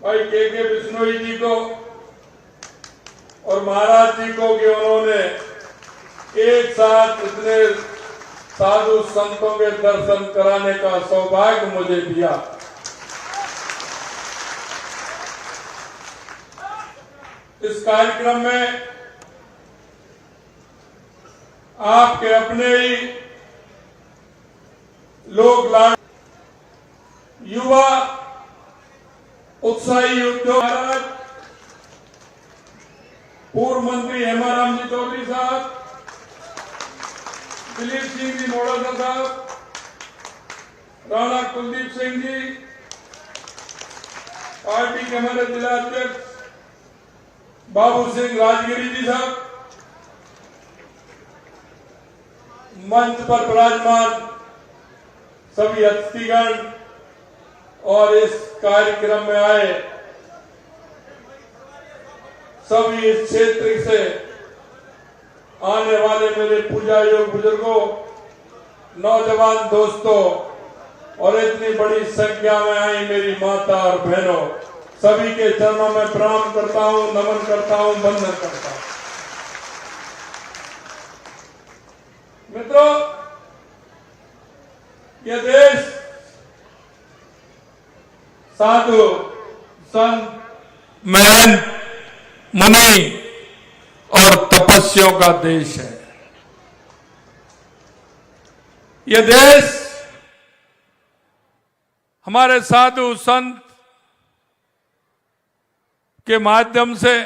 भाई के बिश्नोई जी को और महाराज जी को कि उन्होंने एक साथ इतने साधु संतों के दर्शन कराने का सौभाग्य मुझे दिया। इस कार्यक्रम में आपके अपने ही लोग युवा उत्साही उद्योग महाराज, पूर्व मंत्री हेमाराम जी चौधरी साहब, दिलीप सिंह जी मोड़ासा साहब, राणा कुलदीप सिंह जी, पार्टी के हमारे जिला अध्यक्ष बाबू सिंह राजगिरी जी साहब, मंच पर विराजमान सभी अतिथिगण और इस कार्यक्रम में आए सभी इस क्षेत्र से आने वाले मेरे पूजा योग बुजुर्गों, नौजवान दोस्तों और इतनी बड़ी संख्या में आई मेरी माता और बहनों, सभी के चरणों में प्रणाम करता हूं, नमन करता हूं, वंदन करता हूं। मित्रों, यह देश साधु संत महंत मुनि और तपस्वियों का देश है। यह देश हमारे साधु संत के माध्यम से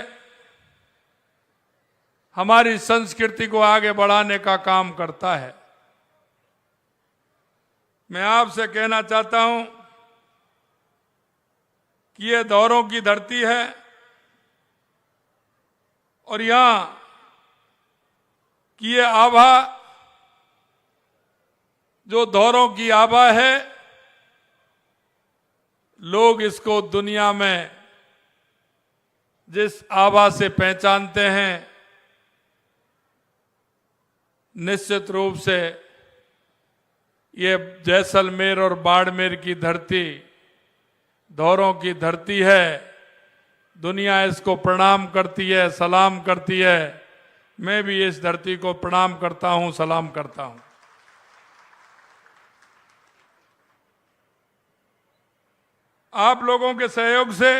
हमारी संस्कृति को आगे बढ़ाने का काम करता है। मैं आपसे कहना चाहता हूं कि यह दौरों की धरती है और यहां की ये आभा जो दौरों की आभा है, लोग इसको दुनिया में जिस आभा से पहचानते हैं, निश्चित रूप से ये जैसलमेर और बाड़मेर की धरती दौरों की धरती है। दुनिया इसको प्रणाम करती है, सलाम करती है। मैं भी इस धरती को प्रणाम करता हूं, सलाम करता हूं। आप लोगों के सहयोग से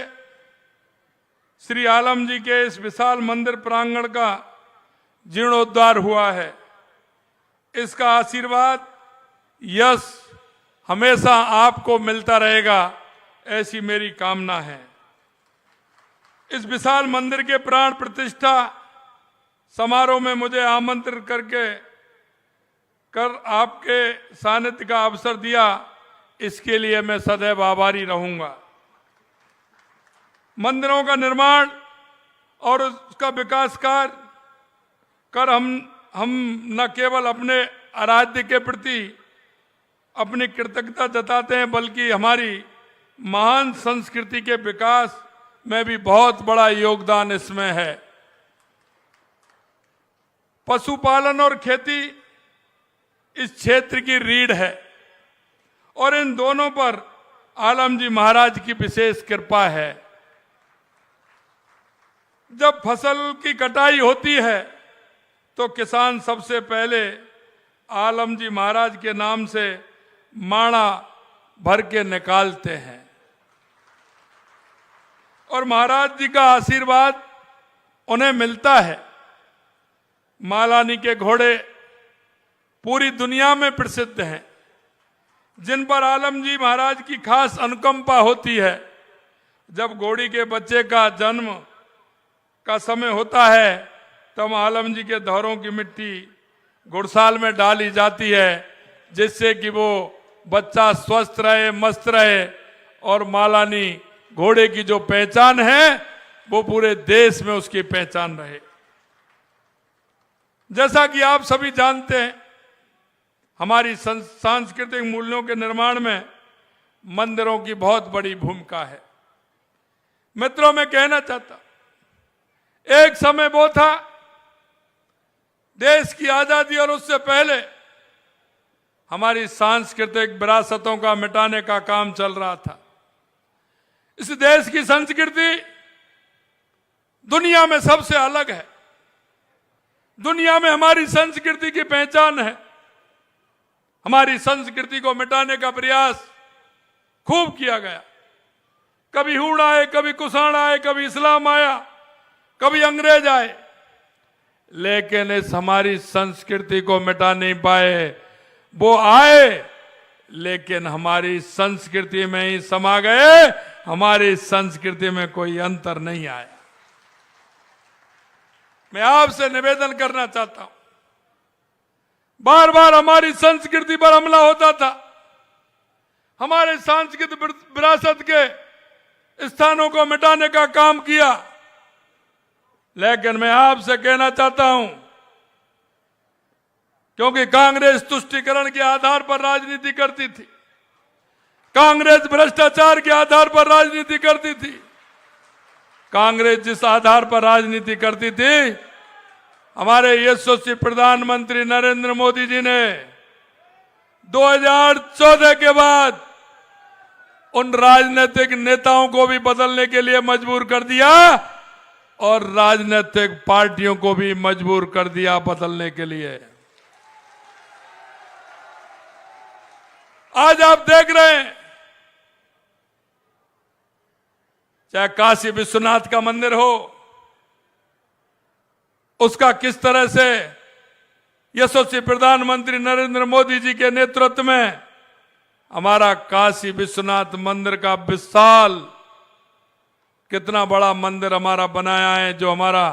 श्री आलम जी के इस विशाल मंदिर प्रांगण का जीर्णोद्धार हुआ है। इसका आशीर्वाद, यश हमेशा आपको मिलता रहेगा, ऐसी मेरी कामना है। इस विशाल मंदिर के प्राण प्रतिष्ठा समारोह में मुझे आमंत्रित कर आपके सानिध्य का अवसर दिया, इसके लिए मैं सदैव आभारी रहूंगा। मंदिरों का निर्माण और उसका विकास कार्य कर हम न केवल अपने आराध्य के प्रति अपनी कृतज्ञता जताते हैं, बल्कि हमारी महान संस्कृति के विकास में भी बहुत बड़ा योगदान इसमें है। पशुपालन और खेती इस क्षेत्र की रीढ़ है और इन दोनों पर आलम जी महाराज की विशेष कृपा है। जब फसल की कटाई होती है तो किसान सबसे पहले आलम जी महाराज के नाम से माणा भर के निकालते हैं और महाराज जी का आशीर्वाद उन्हें मिलता है। मालानी के घोड़े पूरी दुनिया में प्रसिद्ध हैं, जिन पर आलम जी महाराज की खास अनुकंपा होती है। जब घोड़ी के बच्चे का जन्म का समय होता है तब आलम जी के दौरों की मिट्टी घुड़साल में डाली जाती है, जिससे कि वो बच्चा स्वस्थ रहे, मस्त रहे और मालानी घोड़े की जो पहचान है वो पूरे देश में उसकी पहचान रहे। जैसा कि आप सभी जानते हैं, हमारी सांस्कृतिक मूल्यों के निर्माण में मंदिरों की बहुत बड़ी भूमिका है। मित्रों, मैं कहना चाहता, एक समय वो था देश की आजादी और उससे पहले हमारी सांस्कृतिक विरासतों का मिटाने का काम चल रहा था। इस देश की संस्कृति दुनिया में सबसे अलग है। दुनिया में हमारी संस्कृति की पहचान है। हमारी संस्कृति को मिटाने का प्रयास खूब किया गया। कभी हूण आए, कभी कुषाण आए, कभी इस्लाम आया, कभी अंग्रेज आए, लेकिन इस हमारी संस्कृति को मिटा नहीं पाए। वो आए लेकिन हमारी संस्कृति में ही समा गए। हमारी संस्कृति में कोई अंतर नहीं आया। मैं आपसे निवेदन करना चाहता हूं, बार बार हमारी संस्कृति पर हमला होता था, हमारे सांस्कृतिक विरासत के स्थानों को मिटाने का काम किया, लेकिन मैं आपसे कहना चाहता हूं, क्योंकि कांग्रेस तुष्टीकरण के आधार पर राजनीति करती थी, कांग्रेस भ्रष्टाचार के आधार पर राजनीति करती थी, कांग्रेस जिस आधार पर राजनीति करती थी, हमारे यशस्वी प्रधानमंत्री नरेंद्र मोदी जी ने 2014 के बाद उन राजनीतिक नेताओं को भी बदलने के लिए मजबूर कर दिया और राजनीतिक पार्टियों को भी मजबूर कर दिया बदलने के लिए। आज आप देख रहे हैं, चाहे काशी विश्वनाथ का मंदिर हो, उसका किस तरह से यशस्वी प्रधानमंत्री नरेंद्र मोदी जी के नेतृत्व में हमारा काशी विश्वनाथ मंदिर का विशाल, कितना बड़ा मंदिर हमारा बनाया है, जो हमारा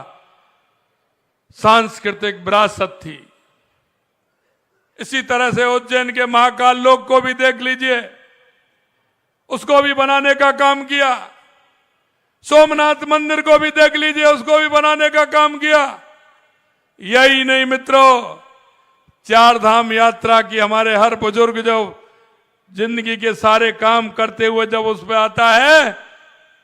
सांस्कृतिक विरासत थी। इसी तरह से उज्जैन के महाकाल लोक को भी देख लीजिए, उसको भी बनाने का काम किया। सोमनाथ मंदिर को भी देख लीजिए, उसको भी बनाने का काम किया। यही नहीं मित्रों, चार धाम यात्रा की हमारे हर बुजुर्ग जो जिंदगी के सारे काम करते हुए जब उस पर आता है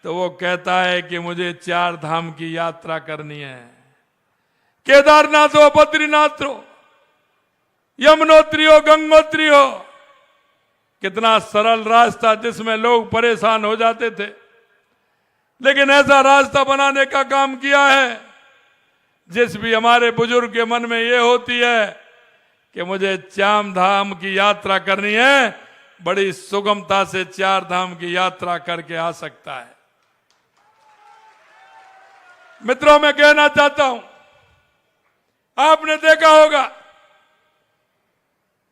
तो वो कहता है कि मुझे चार धाम की यात्रा करनी है। केदारनाथ हो, बद्रीनाथ हो, यमुनोत्री हो, गंगोत्री हो, कितना सरल रास्ता जिसमें लोग परेशान हो जाते थे, लेकिन ऐसा रास्ता बनाने का काम किया है जिस भी हमारे बुजुर्ग के मन में ये होती है कि मुझे चार धाम की यात्रा करनी है, बड़ी सुगमता से चार धाम की यात्रा करके आ सकता है। मित्रों, मैं कहना चाहता हूं, आपने देखा होगा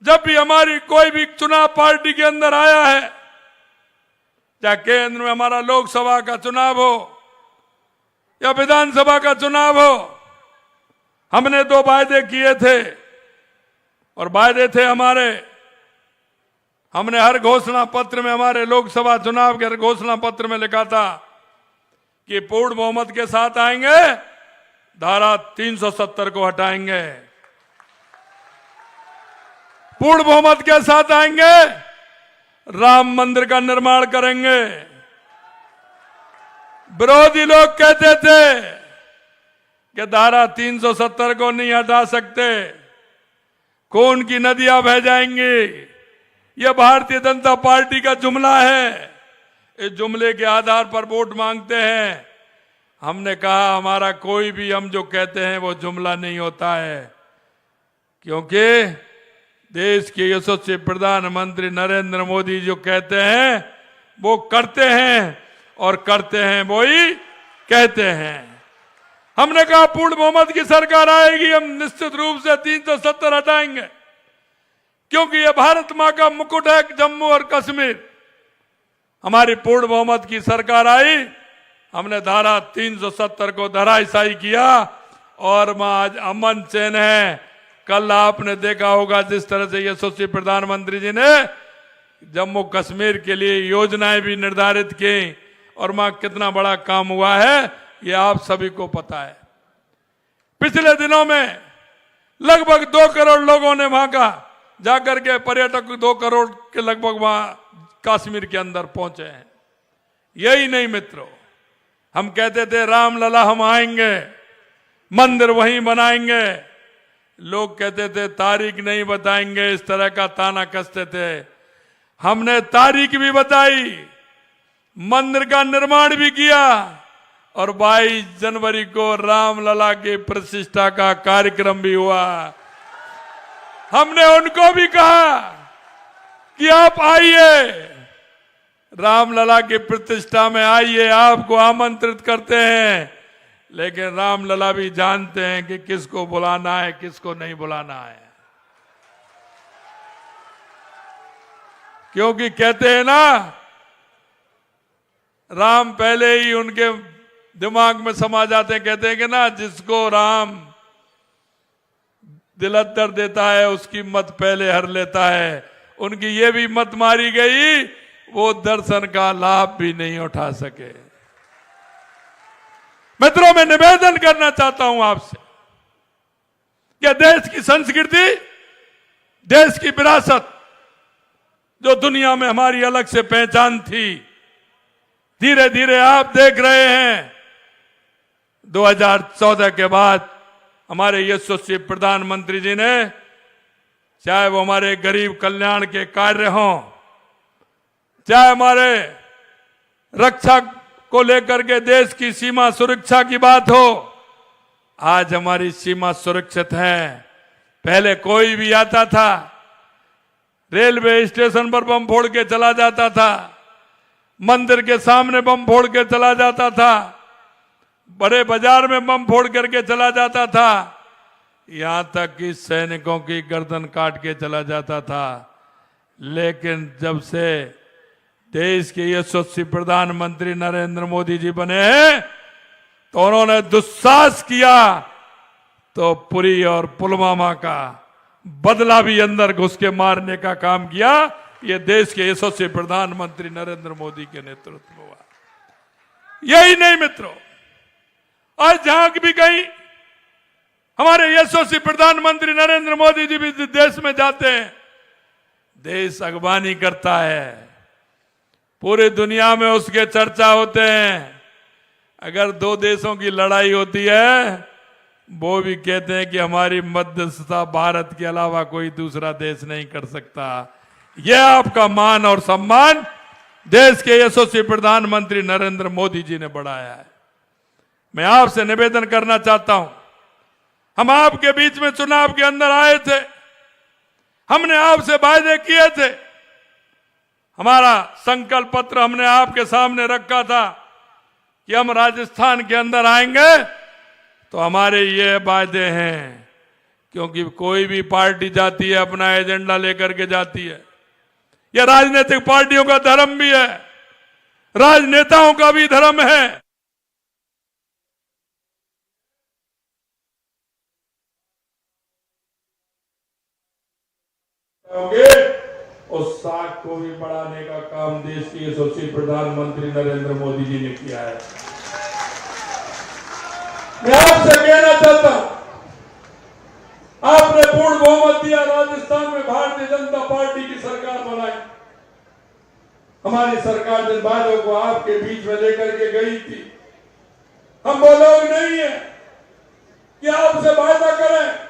जब भी हमारी कोई भी चुनाव पार्टी के अंदर आया है, चाहे केंद्र में हमारा लोकसभा का चुनाव हो या विधानसभा का चुनाव हो, हमने दो वायदे किए थे और वायदे थे हमारे, हमने हर घोषणा पत्र में, हमारे लोकसभा चुनाव के घोषणा पत्र में लिखा था कि पूर्ण बहुमत के साथ आएंगे, धारा 370 को हटाएंगे, पूर्ण बहुमत के साथ आएंगे, राम मंदिर का निर्माण करेंगे। विरोधी लोग कहते थे कि धारा 370 को नहीं हटा सकते, खून की नदियां बह जाएंगी। यह भारतीय जनता पार्टी का जुमला है, इस जुमले के आधार पर वोट मांगते हैं। हमने कहा हमारा कोई भी हम जो कहते हैं वो जुमला नहीं होता है, क्योंकि देश के यशस्वी प्रधानमंत्री नरेंद्र मोदी जो कहते हैं वो करते हैं और करते हैं वो ही कहते हैं। हमने कहा पूर्ण बहुमत की सरकार आएगी, हम निश्चित रूप से 370 हटाएंगे, क्योंकि यह भारत मां का मुकुट है। जम्मू और कश्मीर, हमारी पूर्ण बहुमत की सरकार आई, हमने धारा 370 को धराशायी किया और मां आज अमन चैन है। कल आपने देखा होगा जिस तरह से यशस्वी प्रधानमंत्री जी ने जम्मू कश्मीर के लिए योजनाएं भी निर्धारित की और वहां कितना बड़ा काम हुआ है, ये आप सभी को पता है। पिछले दिनों में लगभग 2 करोड़ लोगों ने वहां का जाकर के, पर्यटक 2 करोड़ के लगभग वहां कश्मीर के अंदर पहुंचे हैं। यही नहीं मित्रों, हम कहते थे रामलला हम आएंगे, मंदिर वहीं बनाएंगे, लोग कहते थे तारीख नहीं बताएंगे, इस तरह का ताना कसते थे। हमने तारीख भी बताई, मंदिर का निर्माण भी किया और 22 जनवरी को रामलला की प्रतिष्ठा का कार्यक्रम भी हुआ। हमने उनको भी कहा कि आप आइए, रामलला की प्रतिष्ठा में आइए, आपको आमंत्रित करते हैं। लेकिन रामलला भी जानते हैं कि किसको बुलाना है, किसको नहीं बुलाना है। क्योंकि कहते हैं ना, राम पहले ही उनके दिमाग में समा जाते हैं। कहते हैं कि ना, जिसको राम दिलद्दर देता है उसकी मत पहले हर लेता है। उनकी ये भी मत मारी गई, वो दर्शन का लाभ भी नहीं उठा सके। मित्रों, मैं निवेदन करना चाहता हूं आपसे कि देश की संस्कृति, देश की विरासत, जो दुनिया में हमारी अलग से पहचान थी, धीरे धीरे आप देख रहे हैं 2014 के बाद हमारे यशस्वी प्रधानमंत्री जी ने, चाहे वो हमारे गरीब कल्याण के कार्य हों, चाहे हमारे रक्षा को लेकर के देश की सीमा सुरक्षा की बात हो, आज हमारी सीमा सुरक्षित है। पहले कोई भी आता था, रेलवे स्टेशन पर बम फोड़ के चला जाता था, मंदिर के सामने बम फोड़ के चला जाता था, बड़े बाजार में बम फोड़ करके चला जाता था, यहां तक कि सैनिकों की गर्दन काट के चला जाता था। लेकिन जब से देश के यशस्वी प्रधानमंत्री नरेंद्र मोदी जी बने हैं, तो उन्होंने दुस्साहस किया तो पुरी और पुलवामा का बदला भी अंदर घुस के मारने का काम किया। ये देश के यशस्वी प्रधानमंत्री नरेंद्र मोदी के नेतृत्व में हुआ। यही नहीं मित्रों, आज जहां भी कहीं हमारे यशस्वी प्रधानमंत्री नरेंद्र मोदी जी भी देश में जाते हैं, देश अगवानी करता है, पूरी दुनिया में उसके चर्चा होते हैं। अगर दो देशों की लड़ाई होती है, वो भी कहते हैं कि हमारी मध्यस्थता भारत के अलावा कोई दूसरा देश नहीं कर सकता। यह आपका मान और सम्मान देश के यशस्वी प्रधानमंत्री नरेंद्र मोदी जी ने बढ़ाया है। मैं आपसे निवेदन करना चाहता हूं, हम आपके बीच में चुनाव के अंदर आए थे, हमने आपसे वायदे किए थे, हमारा संकल्प पत्र हमने आपके सामने रखा था कि हम राजस्थान के अंदर आएंगे तो हमारे ये वायदे हैं। क्योंकि कोई भी पार्टी जाती है, अपना एजेंडा लेकर के जाती है। यह राजनीतिक पार्टियों का धर्म भी है, राजनेताओं का भी धर्म है। उस साख को भी बढ़ाने का काम देश के यशस्वी प्रधानमंत्री नरेंद्र मोदी जी ने किया है। मैं आपसे कहना चाहता हूं, आपने पूर्ण बहुमत दिया, राजस्थान में भारतीय जनता पार्टी की सरकार बनाई। हमारी सरकार जिन वादों को आपके बीच में लेकर के गई थी, हम वो लोग नहीं है कि आपसे वायदा करें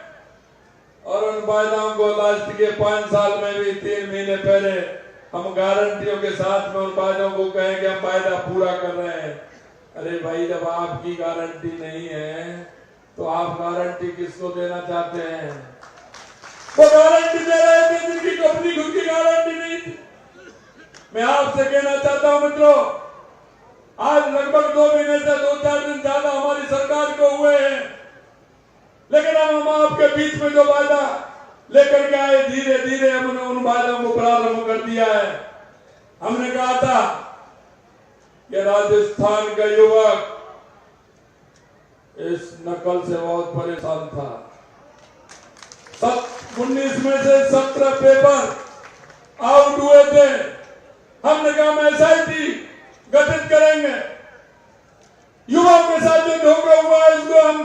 और उन वायदाओं को लास्ट के 5 साल में भी 3 महीने पहले हम गारंटियों के साथ में उन वायदों को कहें कि हम वायदा पूरा कर रहे हैं। अरे भाई, जब आपकी गारंटी नहीं है तो आप गारंटी किसको देना चाहते हैं? वो गारंटी दे रहे थे जिनकी कंपनी खुद की गारंटी नहीं थी। मैं आपसे कहना चाहता हूं मित्रों, आज लगभग 2 महीने से 2-4 दिन ज्यादा हमारी सरकार को हुए हैं, लेकिन हम आपके बीच में जो वायदा लेकर के आए, धीरे धीरे हमने उन वायदों को प्रारंभ कर दिया है। हमने कहा था कि राजस्थान का युवक इस नकल से बहुत परेशान था। 19 में से 17 पेपर आउट हुए थे। हमने कहा हम एसआईटी गठित करेंगे, युवाओं के साथ जो धोखा हुआ है इसको हम,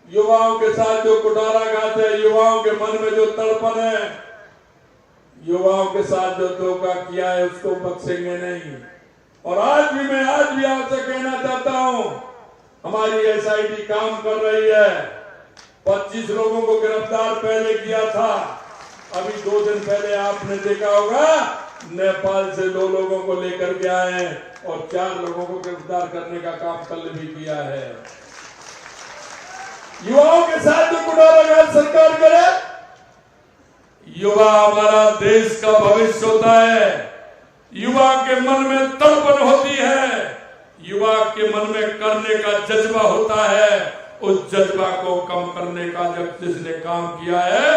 युवाओं के साथ जो कुटाराघात है, युवाओं के मन में जो तड़पन है, युवाओं के साथ जो धोखा किया है उसको बख्शेंगे नहीं। और आज भी आपसे कहना चाहता हूं, हमारी एसआईटी काम कर रही है। 25 लोगों को गिरफ्तार पहले किया था। अभी 2 दिन पहले आपने देखा होगा नेपाल से 2 लोगों को लेकर के आए हैं और 4 लोगों को गिरफ्तार करने का काम कल भी किया है। युवाओं के साथ जो गुनाहगार सरकार करे, युवा हमारा देश का भविष्य होता है। युवा के मन में तड़पन होती है, युवा के मन में करने का जज्बा होता है। उस जज्बा को कम करने का जब जिसने काम किया है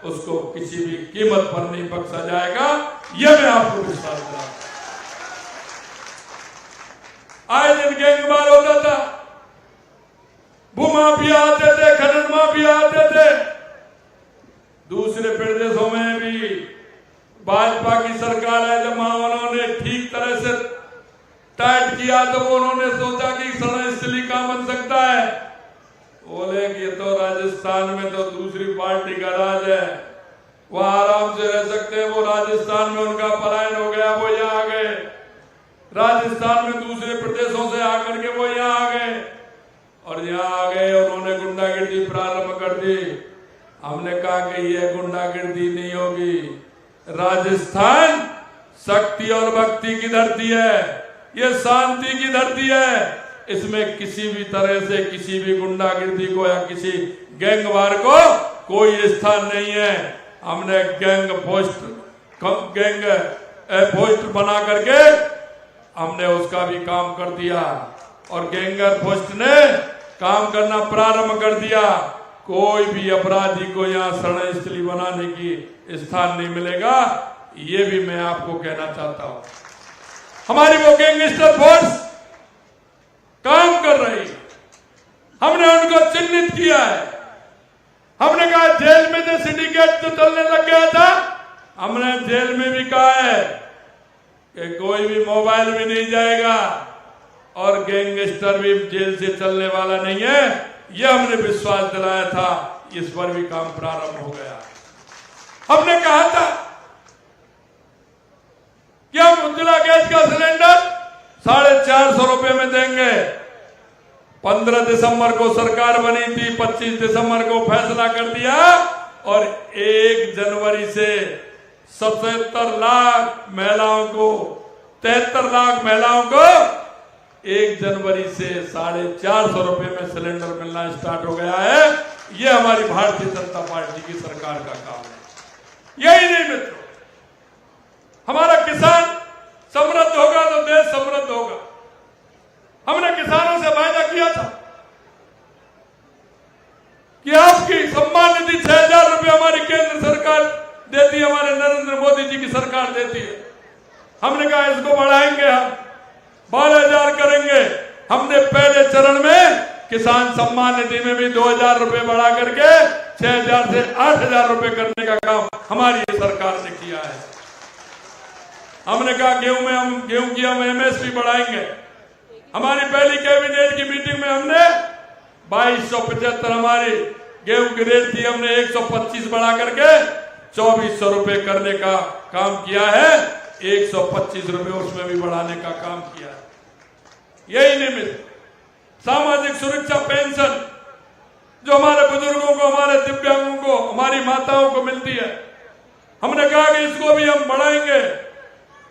उसको किसी भी कीमत पर नहीं बख्शा जाएगा, यह मैं आपको विश्वास दिलाता हूं। आए दिन गैंगवार होता था, भूमाफिया आते थे, खनन माफिया आते थे। दूसरे प्रदेशों में भी भाजपा की सरकार है, जब उन्होंने ठीक तरह से टाइट किया तो उन्होंने सोचा कि सड़क स्थली कहां बन सकता है। बोले कि ये तो राजस्थान में तो दूसरी पार्टी का राज है, वो आराम से रह सकते हैं। वो राजस्थान में उनका पलायन हो गया, वो यहाँ आ गए। राजस्थान में दूसरे प्रदेशों से आकर के वो यहाँ आ गए और यहाँ आ गए उन्होंने गुंडागिर्दी प्रारंभ कर दी। हमने कहा कि ये गुंडागिर्दी नहीं होगी। राजस्थान शक्ति और भक्ति की धरती है, ये शांति की धरती है। इसमें किसी भी तरह से किसी भी गुंडागिर्दी को या किसी गैंगवार को कोई स्थान नहीं है। हमने गैंग पोस्ट बना करके हमने उसका भी काम कर दिया और गैंगर पोस्ट ने काम करना प्रारंभ कर दिया। कोई भी अपराधी को यहाँ शरण स्थली बनाने की स्थान नहीं मिलेगा, ये भी मैं आपको कहना चाहता हूं। हमारी वो गैंगस्टर फोर्स काम कर रही है, हमने उनको चिन्हित किया है। हमने कहा जेल में जो सिंडिकेट जो चलने लग गया था, हमने जेल में भी कहा है कि कोई भी मोबाइल भी नहीं जाएगा और गैंगस्टर भी जेल से चलने वाला नहीं है। यह हमने विश्वास दिलाया था, इस पर भी काम प्रारंभ हो गया। हमने कहा था कि हम उज्ज्वला गैस का सिलेंडर 450 रुपए में देंगे। 15 दिसंबर को सरकार बनी थी, 25 दिसंबर को फैसला कर दिया और 1 जनवरी से 77 लाख महिलाओं को 73 लाख महिलाओं को 1 जनवरी से 450 रुपए में सिलेंडर मिलना स्टार्ट हो गया है। यह हमारी भारतीय जनता पार्टी की सरकार का काम है। यही नहीं मित्रों, हमारा किसान समृद्ध होगा तो देश समृद्ध होगा। हमने किसानों से वायदा किया था कि आपकी सम्मान निधि 6000 रुपए हमारी केंद्र सरकार देती है, हमारे नरेंद्र मोदी जी की सरकार देती है। हमने कहा इसको बढ़ाएंगे, हम 12000 करेंगे। हमने पहले चरण में किसान सम्मान निधि में भी 2000 रुपए बढ़ा करके 6000 से 8000 रुपए करने का काम हमारी सरकार ने किया है। हमने कहा गेहूं की हम एमएसपी बढ़ाएंगे। हमारी पहली कैबिनेट की मीटिंग में हमने 2275 हमारी गेहूं की रेट थी, हमने 125 बढ़ा करके 2400 रुपए करने का काम किया है। 125 रुपए उसमें भी बढ़ाने का काम किया है। यही निमित्त सामाजिक सुरक्षा पेंशन जो हमारे बुजुर्गों को, हमारे दिव्यांगों को, हमारी माताओं को मिलती है, हमने कहा कि इसको भी हम बढ़ाएंगे।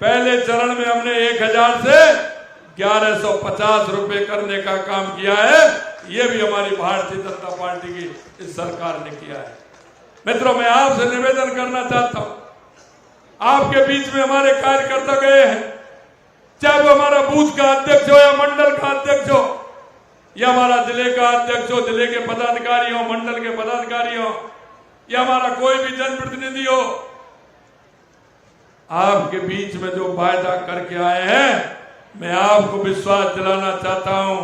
पहले चरण में हमने 1000 से 1150 रुपए करने का काम किया है। यह भी हमारी भारतीय जनता पार्टी की इस सरकार ने किया है। मित्रों, मैं आपसे निवेदन करना चाहता हूं, आपके बीच में हमारे कार्यकर्ता गए हैं, चाहे वो हमारा बूथ का अध्यक्ष हो या मंडल का अध्यक्ष हो या हमारा जिले का अध्यक्ष हो, जिले के पदाधिकारी हो, मंडल के पदाधिकारी हो या हमारा कोई भी जनप्रतिनिधि हो, आपके बीच में जो वायदा करके आए हैं, मैं आपको विश्वास दिलाना चाहता हूं,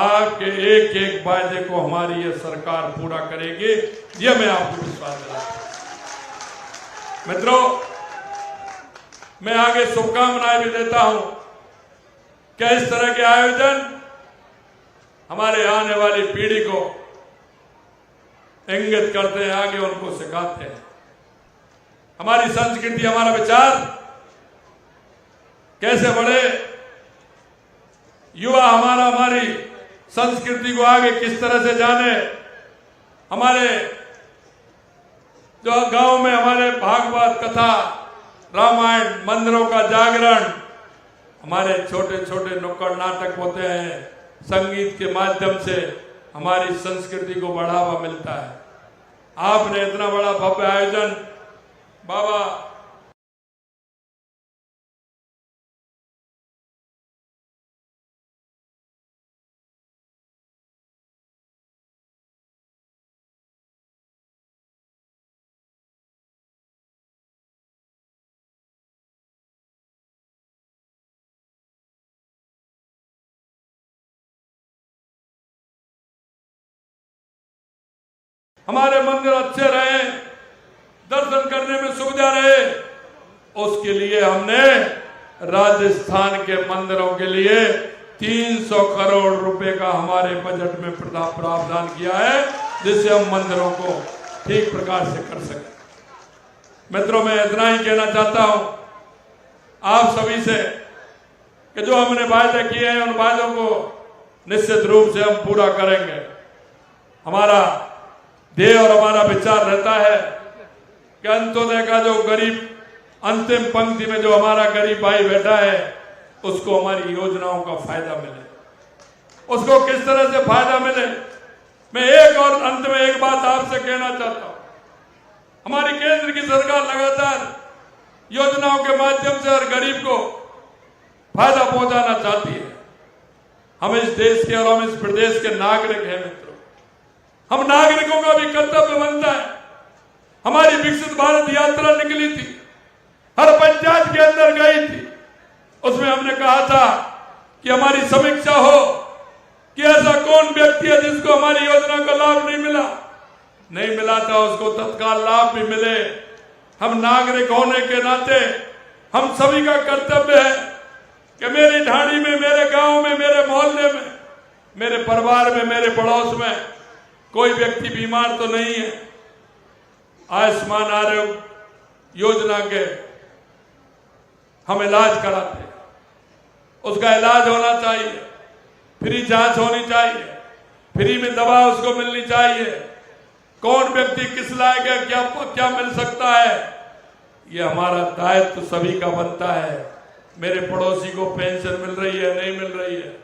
आपके एक एक वायदे को हमारी ये सरकार पूरा करेगी। ये मैं आपको विश्वास दिलाता हूं। मित्रों, मैं आगे शुभकामनाएं भी देता हूं कि इस तरह के आयोजन हमारे आने वाली पीढ़ी को इंगित करते हैं, आगे उनको सिखाते हैं। हमारी संस्कृति, हमारा विचार कैसे बढ़े, युवा हमारी संस्कृति को आगे किस तरह से जाने। हमारे जो गांव में हमारे भागवत कथा, रामायण, मंदिरों का जागरण, हमारे छोटे छोटे नुक्कड़ नाटक होते हैं, संगीत के माध्यम से हमारी संस्कृति को बढ़ावा मिलता है। आपने इतना बड़ा भव्य आयोजन बाबा हमारे मंदिर अच्छे रहे, दर्शन करने में सुविधा रहे, उसके लिए हमने राजस्थान के मंदिरों के लिए 300 करोड़ रुपए का हमारे बजट में प्रावधान किया है, जिससे हम मंदिरों को ठीक प्रकार से कर सकें। मित्रों, मैं इतना ही कहना चाहता हूं आप सभी से कि जो हमने वायदे किए हैं उन वायदों को निश्चित रूप से हम पूरा करेंगे। हमारा ध्येय और हमारा विचार रहता है कि अंत्योदय का जो गरीब अंतिम पंक्ति में जो हमारा गरीब भाई बैठा है उसको हमारी योजनाओं का फायदा मिले। उसको किस तरह से फायदा मिले, मैं एक और अंत में एक बात आपसे कहना चाहता हूं। हमारी केंद्र की सरकार लगातार योजनाओं के माध्यम से हर गरीब को फायदा पहुंचाना चाहती है। हम इस देश के और हम इस प्रदेश के नागरिक हैं मित्रों। हम नागरिकों का भी कर्तव्य बनता है। हमारी विकसित भारत यात्रा निकली थी, हर पंचायत के अंदर गई थी, उसमें हमने कहा था कि हमारी समीक्षा हो कि ऐसा कौन व्यक्ति है जिसको हमारी योजना का लाभ नहीं मिला था, उसको तत्काल लाभ भी मिले। हम नागरिक होने के नाते हम सभी का कर्तव्य है कि मेरी ढाणी में, मेरे गांव में, मेरे मोहल्ले में, मेरे परिवार में, मेरे पड़ोस में कोई व्यक्ति बीमार तो नहीं है। आयुष्मान आरोग्य योजना के हम इलाज कराते, उसका इलाज होना चाहिए, फ्री जांच होनी चाहिए, फ्री में दवा उसको मिलनी चाहिए। कौन व्यक्ति किस लायक है, क्या मिल सकता है, ये हमारा दायित्व सभी का बनता है। मेरे पड़ोसी को पेंशन मिल रही है, नहीं मिल रही है,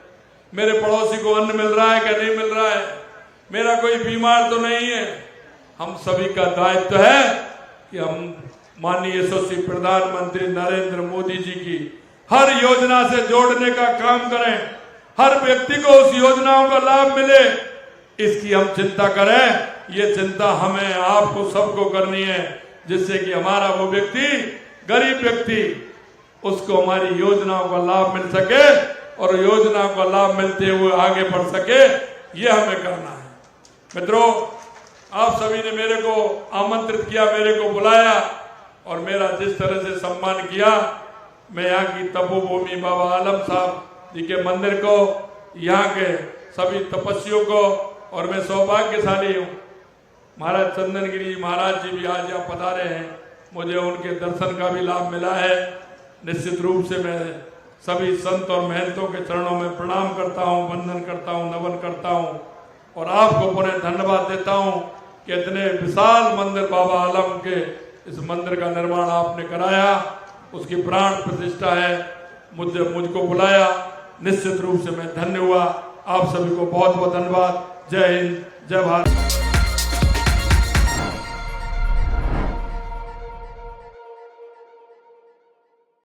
मेरे पड़ोसी को अन्न मिल रहा है कि नहीं मिल रहा है, मेरा कोई बीमार तो नहीं है। हम सभी का दायित्व है कि हम माननीय यशस्वी प्रधानमंत्री नरेंद्र मोदी जी की हर योजना से जोड़ने का काम करें, हर व्यक्ति को उस योजनाओं का लाभ मिले, इसकी हम चिंता करें। ये चिंता हमें, आपको, सबको करनी है, जिससे कि हमारा वो व्यक्ति, गरीब व्यक्ति, उसको हमारी योजनाओं का लाभ मिल सके और योजनाओं का लाभ मिलते हुए आगे बढ़ सके, ये हमें करना है। मित्रों, आप सभी ने मेरे को आमंत्रित किया, मेरे को बुलाया और मेरा जिस तरह से सम्मान किया, मैं यहाँ की तपोभूमि बाबा आलम साहब जी के मंदिर को, यहाँ के सभी तपस्वियों को, और मैं सौभाग्यशाली हूँ, महाराज चंदनगिरी महाराज जी भी आज यहाँ पधारे हैं, मुझे उनके दर्शन का भी लाभ मिला है। निश्चित रूप से मैं सभी संत और महंतों के चरणों में प्रणाम करता हूँ, वंदन करता हूँ, नमन करता हूँ और आपको पुनः धन्यवाद देता हूँ कि इतने विशाल मंदिर बाबा आलम के इस मंदिर का निर्माण आपने कराया, उसकी प्राण प्रतिष्ठा है, मुझको बुलाया, निश्चित रूप से मैं धन्य हुआ। आप सभी को बहुत बहुत धन्यवाद। जय हिंद, जय भारत।